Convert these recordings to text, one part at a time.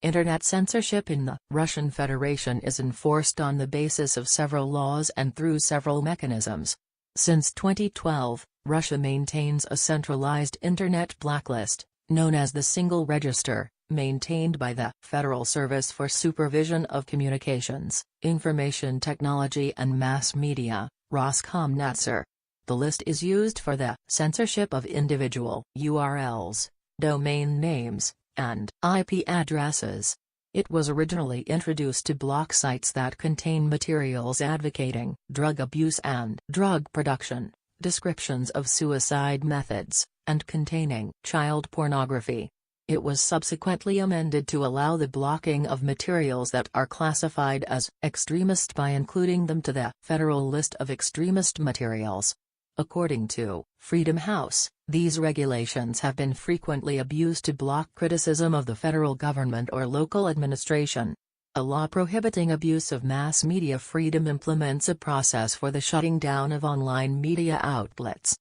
Internet censorship in the Russian Federation is enforced on the basis of several laws and through several mechanisms. Since 2012, Russia maintains a centralized Internet blacklist, known as the Single Register, maintained by the Federal Service for Supervision of Communications, Information Technology and Mass Media, Roskomnadzor. The list is used for the censorship of individual URLs, domain names, and IP addresses. It was originally introduced to block sites that contain materials advocating drug abuse and drug production, descriptions of suicide methods, and containing child pornography. It was subsequently amended to allow the blocking of materials that are classified as extremist by including them to the federal list of extremist materials. According to Freedom House, these regulations have been frequently abused to block criticism of the federal government or local administration. A law prohibiting abuse of mass media freedom implements a process for the shutting down of online media outlets.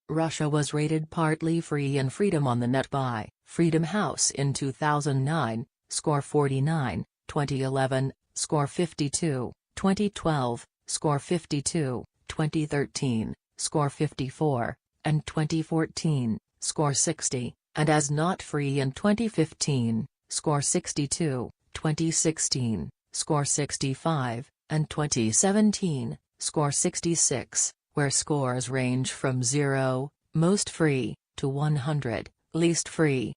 Russia was rated partly free and freedom on the net by Freedom House in 2009, score 49, 2011, score 52, 2012, score 52, 2013. Score 54, and 2014, score 60, and as not free in 2015, score 62, 2016, score 65, and 2017, score 66, where scores range from 0, most free, to 100, least free.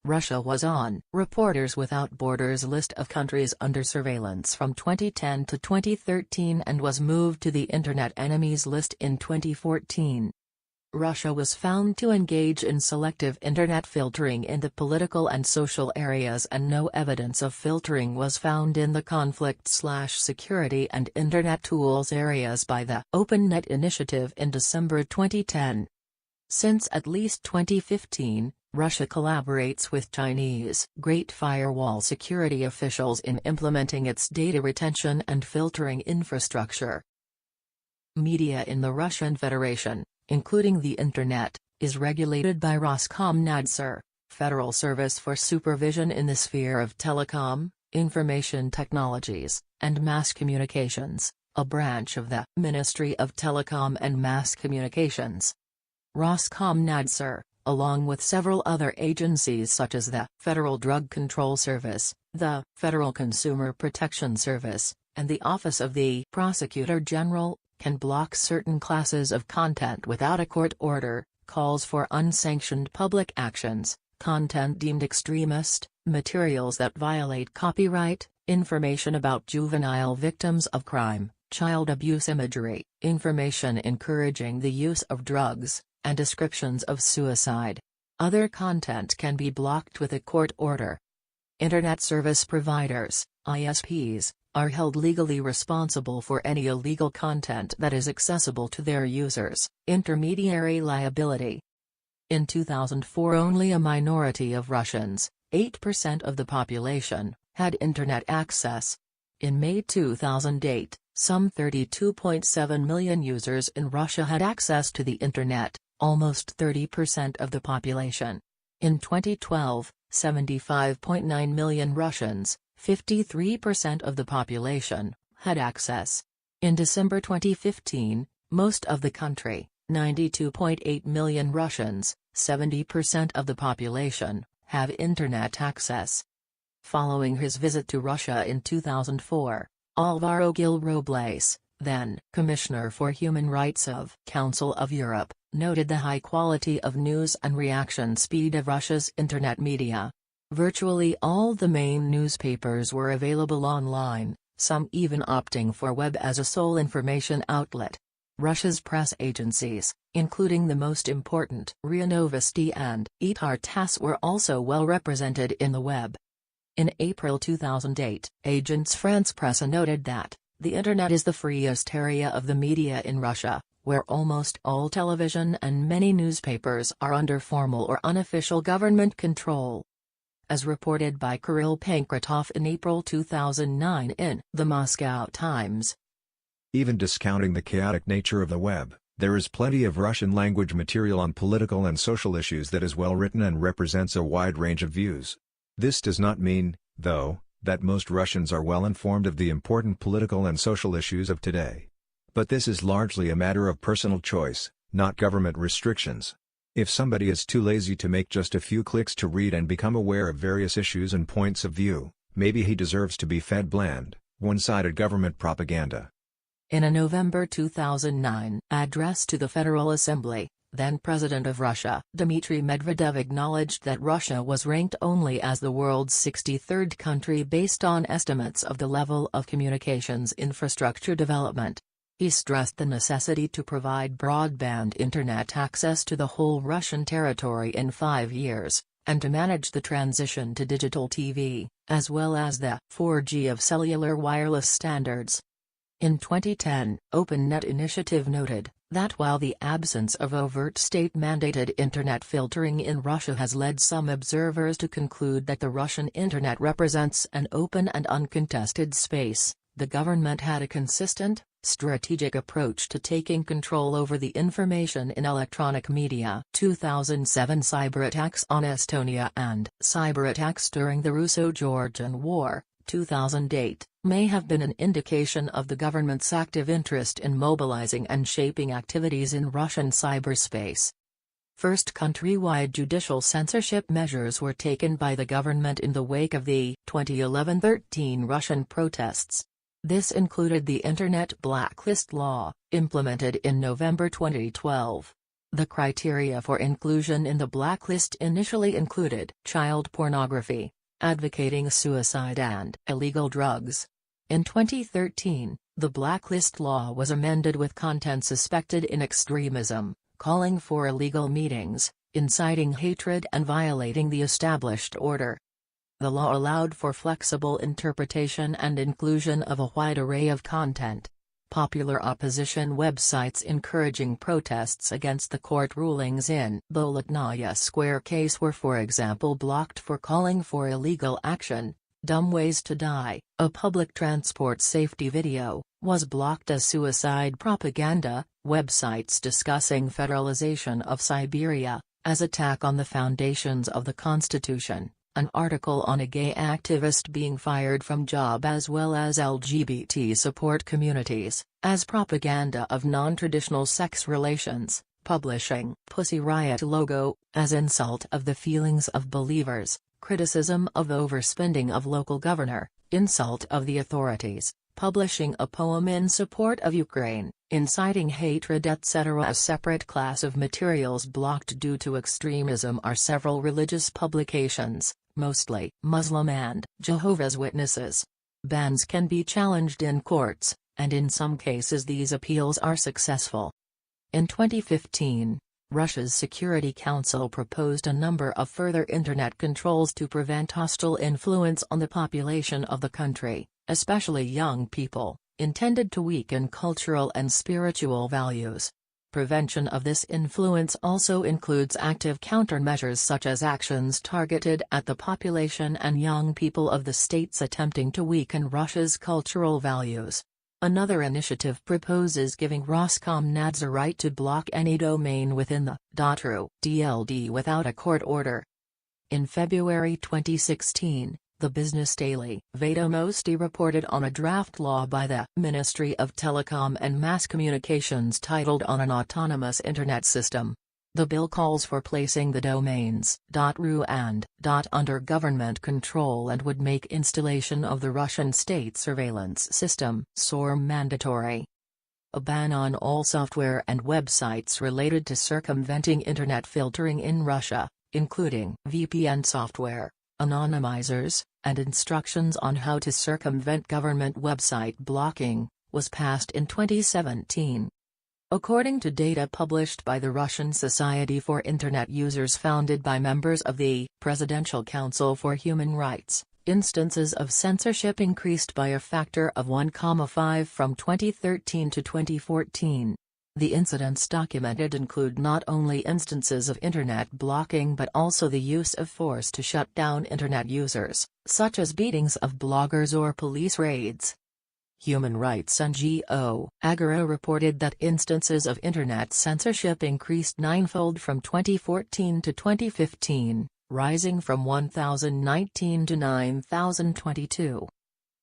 Russia was on Reporters Without Borders list of countries under surveillance from 2010 to 2013 and was moved to the Internet Enemies list in 2014. Russia was found to engage in selective Internet filtering in the political and social areas, and no evidence of filtering was found in the conflict/security and Internet tools areas by the OpenNet initiative in December 2010. Since at least 2015, Russia collaborates with Chinese Great Firewall security officials in implementing its data retention and filtering infrastructure. Media in the Russian Federation, including the Internet, is regulated by Roskomnadzor, Federal Service for Supervision in the sphere of telecom, information technologies, and mass communications, a branch of the Ministry of Telecom and Mass Communications. Roskomnadzor, along with several other agencies such as the Federal Drug Control Service, the Federal Consumer Protection Service, and the Office of the Prosecutor General, can block certain classes of content without a court order, calls for unsanctioned public actions, content deemed extremist, materials that violate copyright, information about juvenile victims of crime, child abuse imagery, information encouraging the use of drugs, and descriptions of suicide. Other content can be blocked with a court order. Internet service providers, ISPs, are held legally responsible for any illegal content that is accessible to their users. Intermediary liability. In 2004, only a minority of Russians, 8% of the population, had Internet access. In May 2008, some 32.7 million users in Russia had access to the Internet, almost 30% of the population. In 2012, 75.9 million Russians, 53% of the population, had access. In December 2015, most of the country, 92.8 million Russians, 70% of the population, have Internet access. Following his visit to Russia in 2004, Alvaro Gil Robles, then Commissioner for Human Rights of Council of Europe, noted the high quality of news and reaction speed of Russia's Internet media. Virtually all the main newspapers were available online, some even opting for web as a sole information outlet. Russia's press agencies, including the most important RIA Novosti and Etar TASS, were also well represented in the web. In April 2008, Agence France Presse noted that the Internet is the freest area of the media in Russia, where almost all television and many newspapers are under formal or unofficial government control. As reported by Kirill Pankratov in April 2009 in The Moscow Times. Even discounting the chaotic nature of the web, there is plenty of Russian-language material on political and social issues that is well written and represents a wide range of views. This does not mean, though, that most Russians are well informed of the important political and social issues of today. But this is largely a matter of personal choice, not government restrictions. If somebody is too lazy to make just a few clicks to read and become aware of various issues and points of view, maybe he deserves to be fed bland, one-sided government propaganda. In a November 2009 address to the Federal Assembly, then President of Russia, Dmitry Medvedev acknowledged that Russia was ranked only as the world's 63rd country based on estimates of the level of communications infrastructure development. He stressed the necessity to provide broadband internet access to the whole Russian territory in 5 years, and to manage the transition to digital TV, as well as the 4G of cellular wireless standards. In 2010, OpenNet Initiative noted that while the absence of overt state-mandated internet filtering in Russia has led some observers to conclude that the Russian internet represents an open and uncontested space, the government had a consistent, strategic approach to taking control over the information in electronic media. 2007 cyberattacks on Estonia and cyberattacks during the Russo-Georgian War, 2008, may have been an indication of the government's active interest in mobilizing and shaping activities in Russian cyberspace. First countrywide judicial censorship measures were taken by the government in the wake of the 2011-13 Russian protests. This included the Internet blacklist law, implemented in November 2012. The criteria for inclusion in the blacklist initially included child pornography, advocating suicide and illegal drugs. In 2013, the blacklist law was amended with content suspected in extremism, calling for illegal meetings, inciting hatred and violating the established order. The law allowed for flexible interpretation and inclusion of a wide array of content. Popular opposition websites encouraging protests against the court rulings in Bolotnaya Square case were for example blocked for calling for illegal action. Dumb Ways to Die, a public transport safety video, was blocked as suicide propaganda. Websites discussing federalization of Siberia, as attack on the foundations of the Constitution. An article on a gay activist being fired from job as well as LGBT support communities, as propaganda of non-traditional sex relations, publishing Pussy Riot logo, as insult of the feelings of believers, criticism of overspending of local governor, insult of the authorities, publishing a poem in support of Ukraine, inciting hatred etc. A separate class of materials blocked due to extremism are several religious publications, mostly Muslim and Jehovah's Witnesses. Bans can be challenged in courts, and in some cases these appeals are successful. In 2015, Russia's Security Council proposed a number of further internet controls to prevent hostile influence on the population of the country, especially young people, intended to weaken cultural and spiritual values. Prevention of this influence also includes active countermeasures such as actions targeted at the population and young people of the states attempting to weaken Russia's cultural values. Another initiative proposes giving Roskomnadzor right to block any domain within the .ru DLD without a court order. In February 2016, the Business Daily Vedomosti reported on a draft law by the Ministry of Telecom and Mass Communications titled On an Autonomous Internet System. The bill calls for placing the domains .ru and .under government control and would make installation of the Russian state surveillance system SORM mandatory. A ban on all software and websites related to circumventing internet filtering in Russia, including VPN software, anonymizers, and instructions on how to circumvent government website blocking, was passed in 2017. According to data published by the Russian Society for Internet Users founded by members of the Presidential Council for Human Rights, instances of censorship increased by a factor of 1,5 from 2013 to 2014. The incidents documented include not only instances of internet blocking but also the use of force to shut down internet users, such as beatings of bloggers or police raids. Human rights NGO Agora reported that instances of internet censorship increased ninefold from 2014 to 2015, rising from 1,019 to 9,022.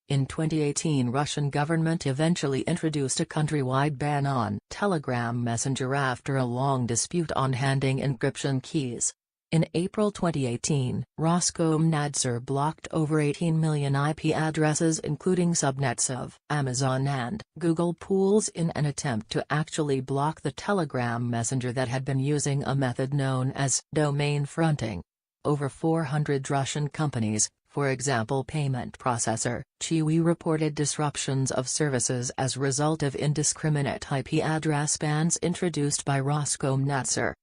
In 2018, Russian government eventually introduced a countrywide ban on Telegram Messenger after a long dispute on handing encryption keys. In April 2018, Roskomnadzor blocked over 18 million IP addresses including subnets of Amazon and Google pools in an attempt to actually block the Telegram Messenger that had been using a method known as domain fronting. Over 400 Russian companies, for example payment processor Qiwi, reported disruptions of services as a result of indiscriminate IP address bans introduced by Roskomnadzor.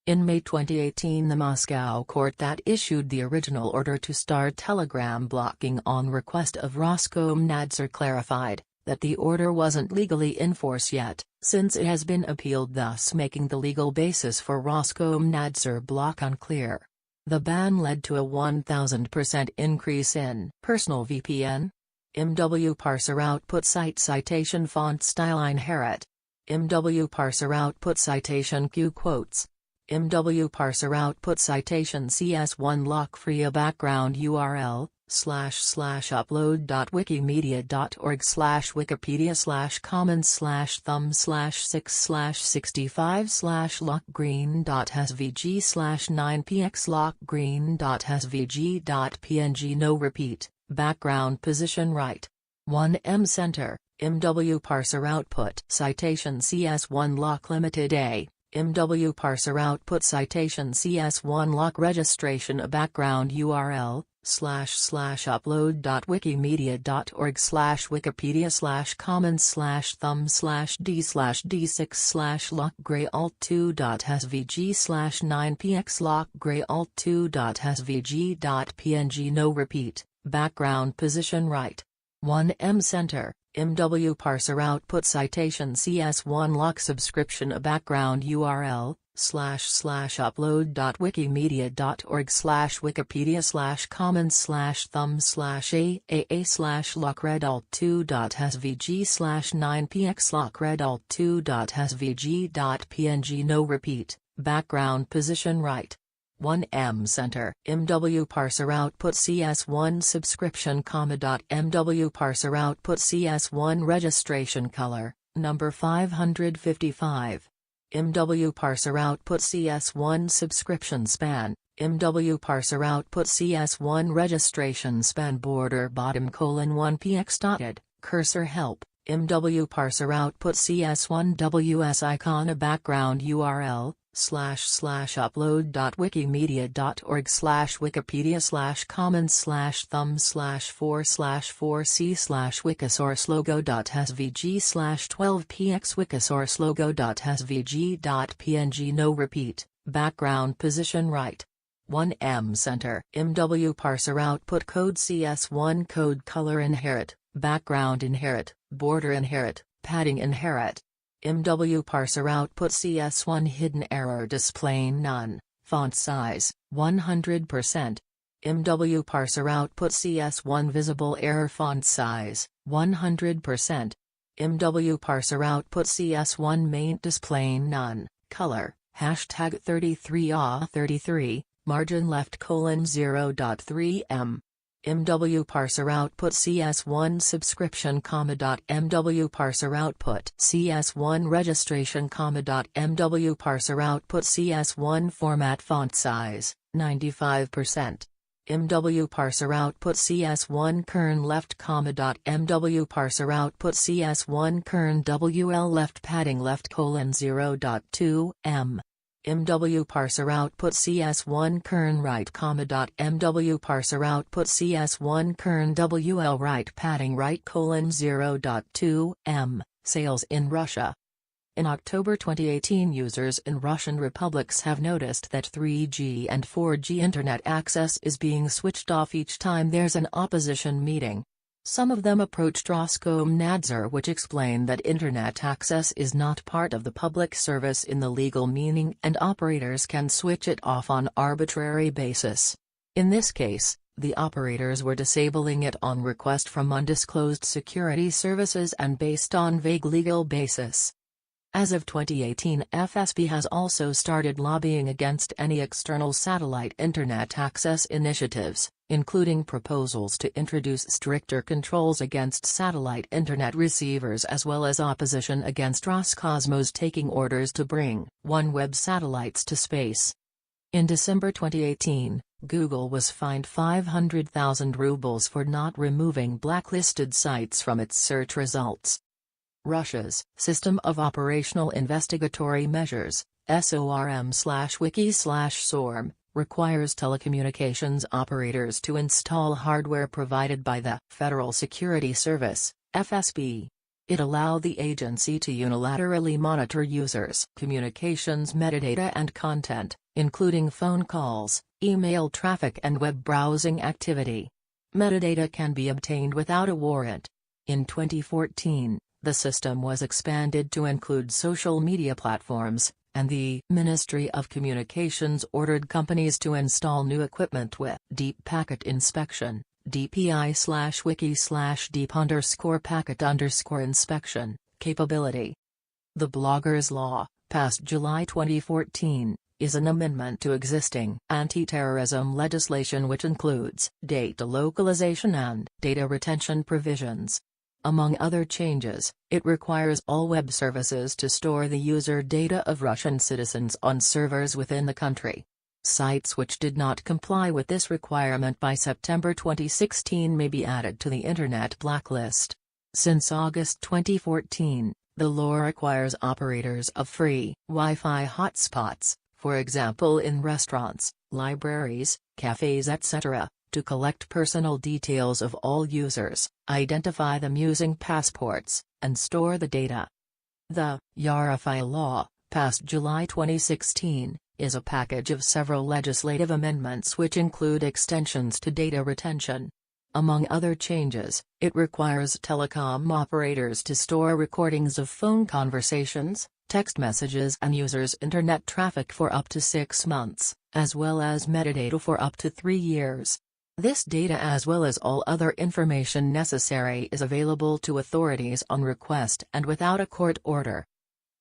In May 2018, the Moscow court that issued the original order to start Telegram blocking on request of Roskomnadzor clarified that the order wasn't legally in force yet, since it has been appealed, thus making the legal basis for Roskomnadzor block unclear. The ban led to a 1,000% increase in personal VPN. MW parser output site citation font style inherit. MW parser output citation Q quotes. MW parser output citation CS1 lock free a background URL /wikimedia's/comments/thumb/6/65/lockgreen.svg/9px lockgreen.svg.png no repeat, background position right. 1M center, MW parser output citation CS1 lock limited A. MW parser output citation CS1 lock registration a background URL /upload.wikimedia.org/wikipedia/comments/thumb/d/d6/lock gray alt2.svg/9px lock gray alt2.svg.png no repeat, background position right. 1M center, MW parser output citation CS1 lock subscription a background URL /upload.wikimedia.org/wikipedia/comments/thumb/aaa/lock red alt2.svg/9px lock red alt2.svg.png no repeat, background position right. 1M center, MW parser output CS1 subscription .mw parser output CS1 registration color, number 555. MW parser output CS1 subscription span, MW parser output CS1 registration span border bottom :1px dotted, cursor help, MW parser output CS1 WS icon a background URL /wikimedia's/comments/thumb/4/c/wiki/source logo.svg/12px wiki/source logo.svg.png no repeat, background position right. 1M center, MW parser output code CS1 code color inherit, background inherit, border inherit, padding inherit. MW parser output CS1 hidden error display none, font size 100%. MW parser output CS1 visible error font size 100%. MW parser output CS1 main display none, color #33A33, margin left :0.3M. MW parser output CS1 subscription .mw parser output CS1 registration .mw parser output CS1 format font size 95%. MW parser output CS1 kern left .mw parser output CS1 kern WL left padding left :0.2M. MW parser output CS1 kern right .mw parser output CS1 kern WL right padding right :0.2M, sales in Russia. In October 2018, users in Russian republics have noticed that 3G and 4G internet access is being switched off each time there's an opposition meeting. Some of them approached Roskomnadzor, which explained that internet access is not part of the public service in the legal meaning and operators can switch it off on arbitrary basis. In this case, the operators were disabling it on request from undisclosed security services and based on vague legal basis. As of 2018, FSB has also started lobbying against any external satellite internet access initiatives, including proposals to introduce stricter controls against satellite internet receivers as well as opposition against Roscosmos taking orders to bring OneWeb satellites to space. In December 2018, Google was fined 500,000 rubles for not removing blacklisted sites from its search results. Russia's System of Operational Investigatory Measures, SORM/Wiki/SORM, requires telecommunications operators to install hardware provided by the Federal Security Service, FSB. It allows the agency to unilaterally monitor users' communications metadata and content, including phone calls, email traffic and web browsing activity. Metadata can be obtained without a warrant. In 2014, the system was expanded to include social media platforms, and the Ministry of Communications ordered companies to install new equipment with Deep Packet Inspection, DPI/Wiki/Deep_Packet_Inspection, capability. The Bloggers Law, passed July 2014, is an amendment to existing anti-terrorism legislation which includes data localization and data retention provisions. Among other changes, it requires all web services to store the user data of Russian citizens on servers within the country. Sites which did not comply with this requirement by September 2016 may be added to the Internet blacklist. Since August 2014, the law requires operators of free Wi-Fi hotspots, for example in restaurants, libraries, cafes etc., to collect personal details of all users, identify them using passports, and store the data. The Wi-Fi law, passed July 2016, is a package of several legislative amendments which include extensions to data retention. Among other changes, it requires telecom operators to store recordings of phone conversations, text messages and users' internet traffic for up to 6 months, as well as metadata for up to 3 years. This data as well as all other information necessary is available to authorities on request and without a court order.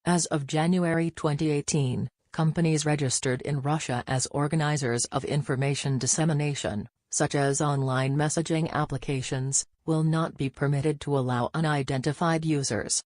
As of January 2018, companies registered in Russia as organizers of information dissemination, such as online messaging applications, will not be permitted to allow unidentified users.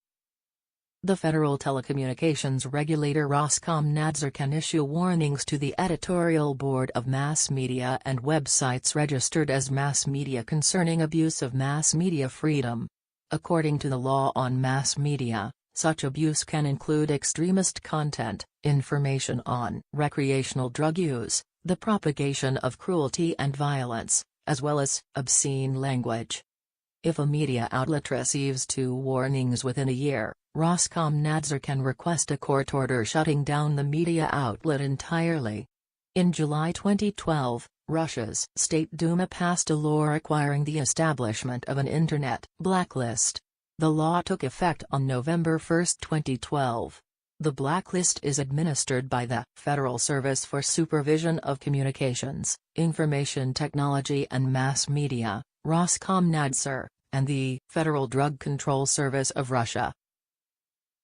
The Federal Telecommunications Regulator Roskomnadzor can issue warnings to the editorial board of mass media and websites registered as mass media concerning abuse of mass media freedom. According to the law on mass media, such abuse can include extremist content, information on recreational drug use, the propagation of cruelty and violence, as well as obscene language. If a media outlet receives 2 warnings within a year, Roskomnadzor can request a court order shutting down the media outlet entirely. In July 2012, Russia's State Duma passed a law requiring the establishment of an Internet blacklist. The law took effect on November 1, 2012. The blacklist is administered by the Federal Service for Supervision of Communications, Information Technology and Mass Media, Roskomnadzor, and the Federal Drug Control Service of Russia.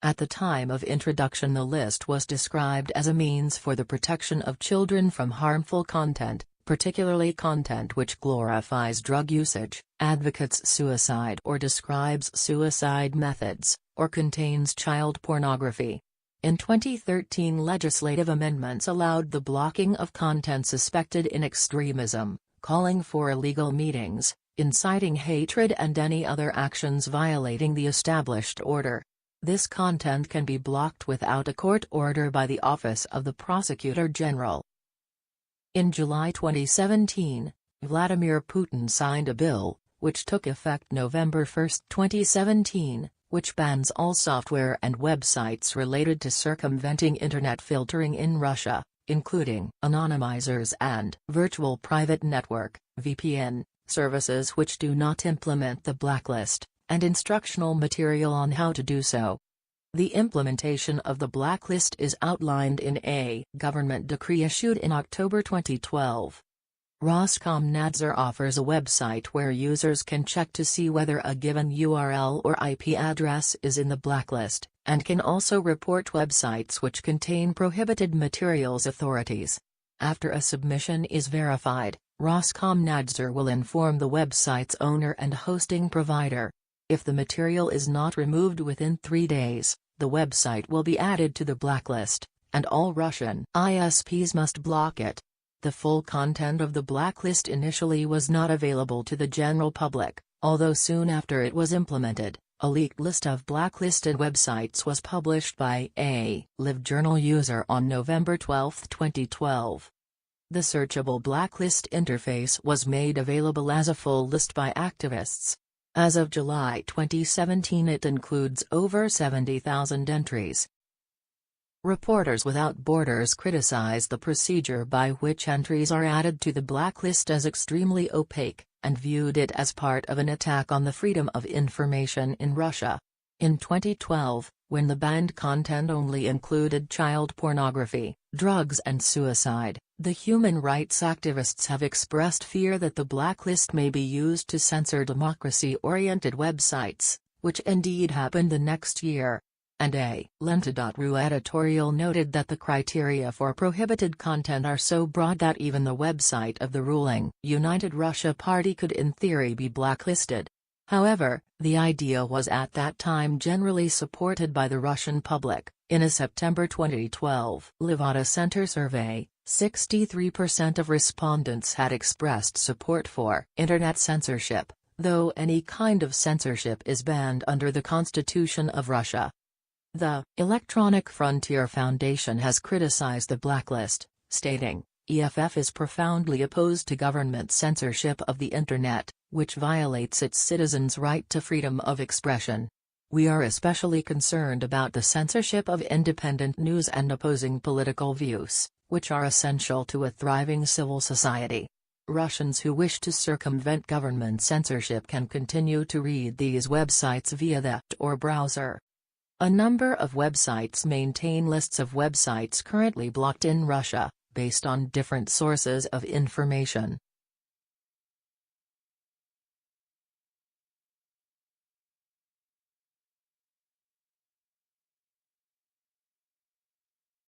At the time of introduction, the list was described as a means for the protection of children from harmful content, particularly content which glorifies drug usage, advocates suicide or describes suicide methods, or contains child pornography. In 2013, legislative amendments allowed the blocking of content suspected in extremism, calling for illegal meetings, inciting hatred and any other actions violating the established order. This content can be blocked without a court order by the Office of the Prosecutor General. In July 2017, Vladimir Putin signed a bill, which took effect November 1, 2017, which bans all software and websites related to circumventing Internet filtering in Russia, including anonymizers and virtual private network (VPN) services which do not implement the blacklist, and instructional material on how to do so. The implementation of the blacklist is outlined in a government decree issued in October 2012. Roskomnadzor offers a website where users can check to see whether a given URL or IP address is in the blacklist, and can also report websites which contain prohibited materials authorities. After a submission is verified, Roskomnadzor will inform the website's owner and hosting provider. If the material is not removed within 3 days, the website will be added to the blacklist, and all Russian ISPs must block it. The full content of the blacklist initially was not available to the general public, although soon after it was implemented, a leaked list of blacklisted websites was published by a LiveJournal user on November 12, 2012. The searchable blacklist interface was made available as a full list by activists. As of July 2017, it includes over 70,000 entries. Reporters Without Borders criticized the procedure by which entries are added to the blacklist as extremely opaque, and viewed it as part of an attack on the freedom of information in Russia. In 2012, when the banned content only included child pornography, drugs and suicide, the human rights activists have expressed fear that the blacklist may be used to censor democracy-oriented websites, which indeed happened the next year. And a Lenta.ru editorial noted that the criteria for prohibited content are so broad that even the website of the ruling United Russia Party could in theory be blacklisted. However, the idea was at that time generally supported by the Russian public. In a September 2012 Levada Center survey, 63% of respondents had expressed support for internet censorship, though any kind of censorship is banned under the Constitution of Russia. The Electronic Frontier Foundation has criticized the blacklist, stating, "EFF is profoundly opposed to government censorship of the Internet, which violates its citizens' right to freedom of expression. We are especially concerned about the censorship of independent news and opposing political views, which are essential to a thriving civil society. Russians who wish to circumvent government censorship can continue to read these websites via the or browser." A number of websites maintain lists of websites currently blocked in Russia, based on different sources of information.